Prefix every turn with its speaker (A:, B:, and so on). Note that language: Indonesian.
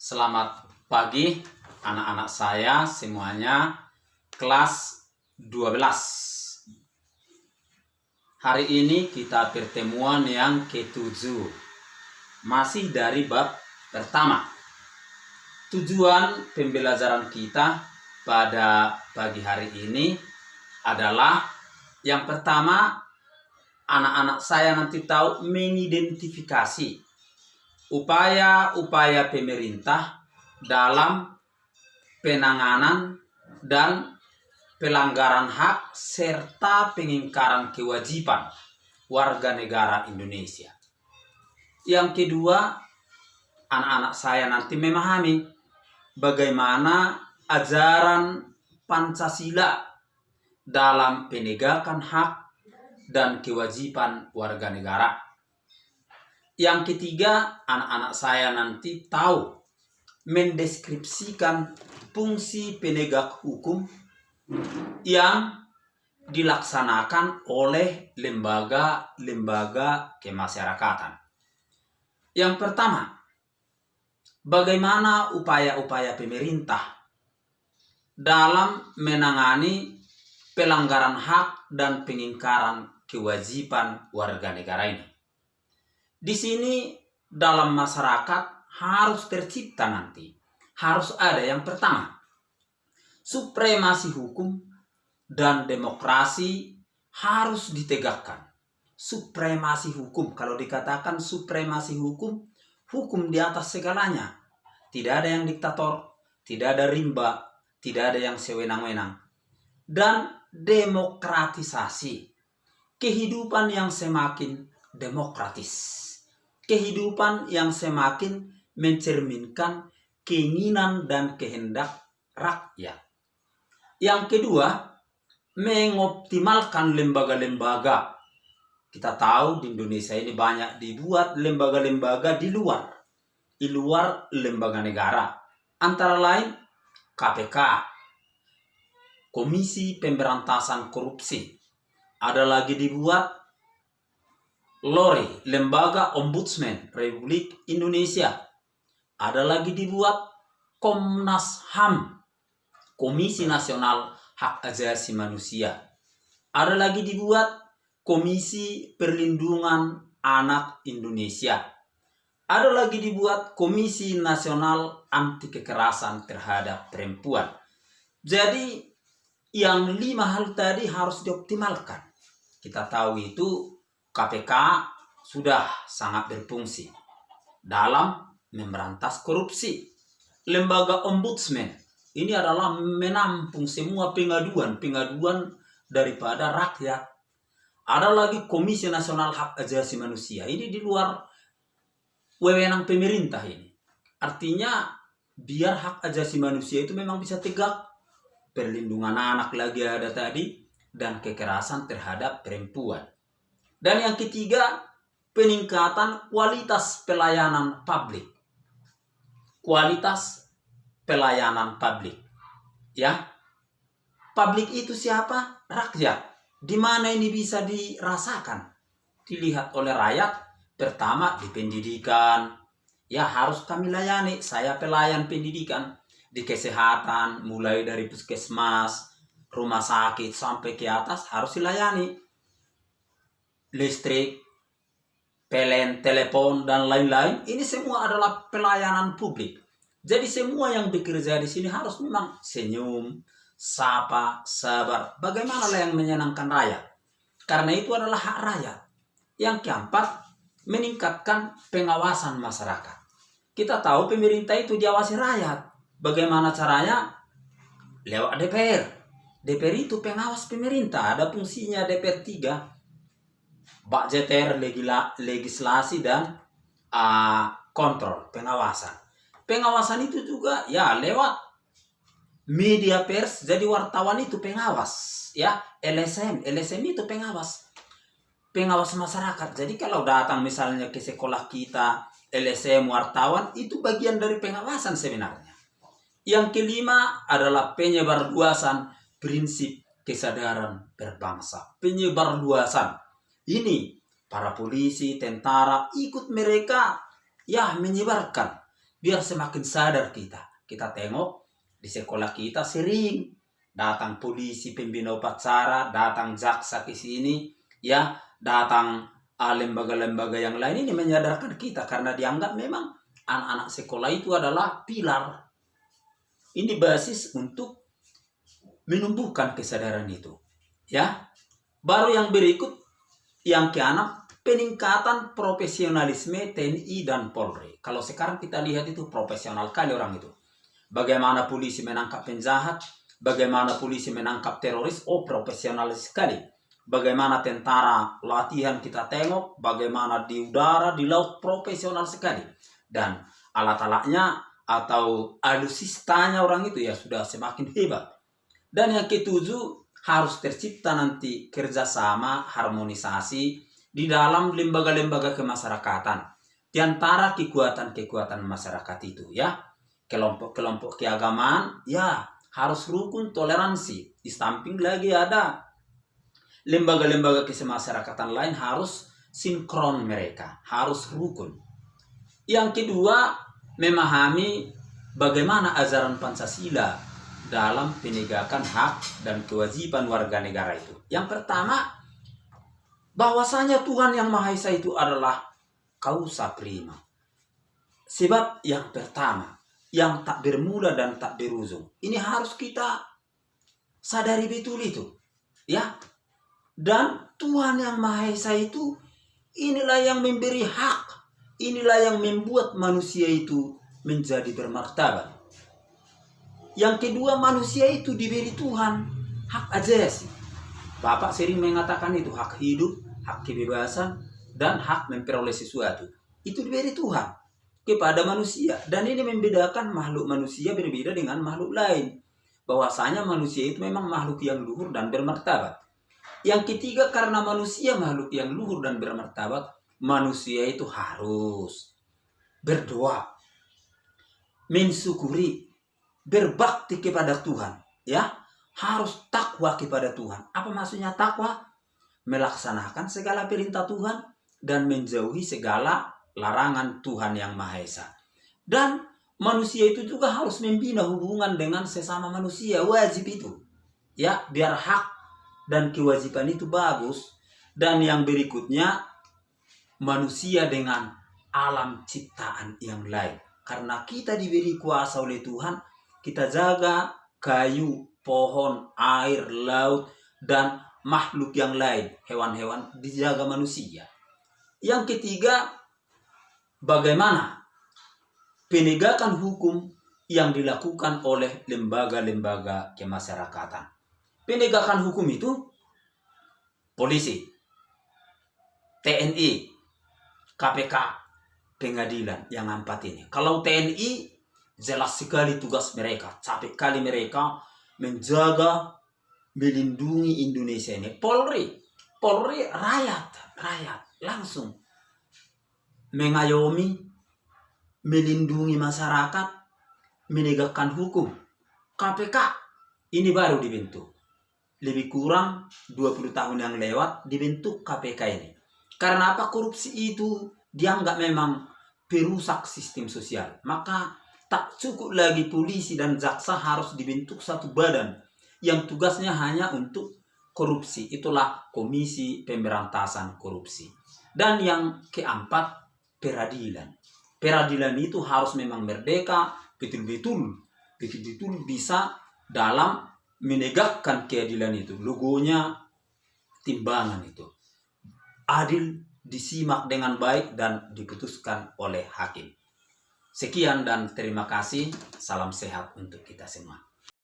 A: Selamat pagi anak-anak saya semuanya kelas 12. Hari ini kita pertemuan yang ke-7. Masih dari bab pertama. Tujuan pembelajaran kita pada pagi hari ini adalah yang pertama, anak-anak saya nanti tahu mengidentifikasi upaya-upaya pemerintah dalam penanganan dan pelanggaran hak serta pengingkaran kewajiban warga negara Indonesia. Yang kedua, anak-anak saya nanti memahami bagaimana ajaran Pancasila dalam penegakan hak dan kewajiban warga negara. Yang ketiga, anak-anak saya nanti tahu mendeskripsikan fungsi penegak hukum yang dilaksanakan oleh lembaga-lembaga kemasyarakatan. Yang pertama, bagaimana upaya-upaya pemerintah dalam menangani pelanggaran hak dan pengingkaran kewajiban warga negara ini. Di sini dalam masyarakat harus tercipta nanti. Harus ada yang pertama, supremasi hukum dan demokrasi harus ditegakkan. Supremasi hukum, kalau dikatakan supremasi hukum, hukum di atas segalanya. Tidak ada yang diktator, tidak ada rimba, tidak ada yang sewenang-wenang. Dan demokratisasi, kehidupan yang semakin demokratis. Kehidupan yang semakin mencerminkan keinginan dan kehendak rakyat. Yang kedua, mengoptimalkan lembaga-lembaga. Kita tahu di Indonesia ini banyak dibuat lembaga-lembaga di luar lembaga negara. Antara lain KPK, Komisi Pemberantasan Korupsi. Ada lagi dibuat LORI, Lembaga Ombudsman Republik Indonesia. Ada lagi dibuat Komnas HAM, Komisi Nasional Hak Asasi Manusia. Ada lagi dibuat Komisi Perlindungan Anak Indonesia. Ada lagi dibuat Komisi Nasional Anti Kekerasan Terhadap Perempuan. Jadi yang 5 hal tadi harus dioptimalkan. Kita tahu itu KPK sudah sangat berfungsi dalam memberantas korupsi. Lembaga Ombudsman ini adalah menampung semua pengaduan daripada rakyat. Ada lagi Komisi Nasional Hak Asasi Manusia. Ini di luar wewenang pemerintah ini. Artinya biar hak asasi manusia itu memang bisa tegak. Perlindungan anak lagi ada tadi dan kekerasan terhadap perempuan. Dan yang ketiga, peningkatan kualitas pelayanan publik. Kualitas pelayanan publik. Ya. Publik itu siapa? Rakyat. Di mana ini bisa dirasakan? Dilihat oleh rakyat. Pertama, di pendidikan. Ya, harus kami layani. Saya pelayan pendidikan. Di kesehatan, mulai dari puskesmas, rumah sakit, sampai ke atas harus dilayani. Listrik, PLN, telepon, dan lain-lain. Ini semua adalah pelayanan publik. Jadi semua yang bekerja di sini harus memang senyum, sapa, sabar. Bagaimana yang menyenangkan rakyat? Karena itu adalah hak rakyat. Yang keempat, meningkatkan pengawasan masyarakat. Kita tahu pemerintah itu diawasi rakyat. Bagaimana caranya? Lewat DPR. DPR itu pengawas pemerintah. Ada fungsinya DPR 3. Budgeter, legislasi, dan kontrol, pengawasan. Pengawasan itu juga ya lewat media pers. Jadi wartawan itu pengawas, ya. LSM itu pengawas masyarakat. Jadi kalau datang misalnya ke sekolah kita, LSM wartawan itu bagian dari pengawasan sebenarnya. Yang kelima adalah penyebarluasan prinsip kesadaran berbangsa. Penyebarluasan. Ini para polisi, tentara ikut mereka ya menyebarkan biar semakin sadar kita. Kita tengok di sekolah kita sering datang polisi pembina upacara, datang jaksa ke sini, ya, datang lembaga-lembaga yang lain. Ini menyadarkan kita karena dianggap memang anak-anak sekolah itu adalah pilar. Ini basis untuk menumbuhkan kesadaran itu. Ya, baru yang berikut, yang keenam, peningkatan profesionalisme TNI dan Polri. Kalau sekarang kita lihat itu profesional kali orang itu. Bagaimana polisi menangkap penjahat, bagaimana polisi menangkap teroris, profesional sekali. Bagaimana tentara latihan kita tengok, bagaimana di udara, di laut, profesional sekali. Dan alat-alatnya atau alusistanya orang itu ya sudah semakin hebat. Dan yang ketujuh, harus tercipta nanti kerjasama, harmonisasi di dalam lembaga-lembaga kemasyarakatan. Di antara kekuatan-kekuatan masyarakat itu ya, kelompok-kelompok keagamaan ya harus rukun toleransi. Di samping lagi ada lembaga-lembaga kemasyarakatan lain harus sinkron mereka, harus rukun. Yang kedua, memahami bagaimana ajaran Pancasila dalam penegakan hak dan kewajiban warga negara itu. Yang pertama, bahwasanya Tuhan Yang Maha Esa itu adalah causa prima. Sebab yang pertama, yang tak bermula dan tak berujung. Ini harus kita sadari betul itu. Ya. Dan Tuhan Yang Maha Esa itu inilah yang memberi hak. Inilah yang membuat manusia itu menjadi bermartabat. Yang kedua, manusia itu diberi Tuhan hak ajasi. Bapak sering mengatakan itu hak hidup, hak kebebasan, dan hak memperoleh sesuatu. Itu diberi Tuhan kepada manusia. Dan ini membedakan makhluk manusia berbeda dengan makhluk lain. Bahwasanya manusia itu memang makhluk yang luhur dan bermartabat. Yang ketiga, karena manusia makhluk yang luhur dan bermartabat, manusia itu harus berdoa, mensyukuri, berbakti kepada Tuhan, ya, harus takwa kepada Tuhan. Apa maksudnya takwa? Melaksanakan segala perintah Tuhan dan menjauhi segala larangan Tuhan Yang Maha Esa. Dan manusia itu juga harus membina hubungan dengan sesama manusia, wajib itu, ya, biar hak dan kewajiban itu bagus. Dan yang berikutnya, manusia dengan alam ciptaan yang lain. Karena kita diberi kuasa oleh Tuhan, kita jaga kayu, pohon, air, laut, dan makhluk yang lain, hewan-hewan dijaga manusia. Yang ketiga, bagaimana penegakan hukum yang dilakukan oleh lembaga-lembaga kemasyarakatan. Penegakan hukum itu polisi, TNI, KPK, pengadilan, yang 4 ini. Kalau TNI, jelas sekali tugas mereka, capek kali mereka menjaga, melindungi Indonesia ini. Polri rakyat langsung mengayomi, melindungi masyarakat, menegakkan hukum. KPK ini baru dibentuk, lebih kurang 20 tahun yang lewat dibentuk KPK ini. Karena apa? Korupsi itu dianggap memang perusak sistem sosial. Maka tak cukup lagi polisi dan jaksa, harus dibentuk satu badan yang tugasnya hanya untuk korupsi. Itulah Komisi Pemberantasan Korupsi. Dan yang keempat, peradilan. Peradilan itu harus memang merdeka, betul-betul bisa dalam menegakkan keadilan itu. Logonya timbangan itu. Adil, disimak dengan baik, dan diputuskan oleh hakim. Sekian dan terima kasih. Salam sehat untuk kita semua.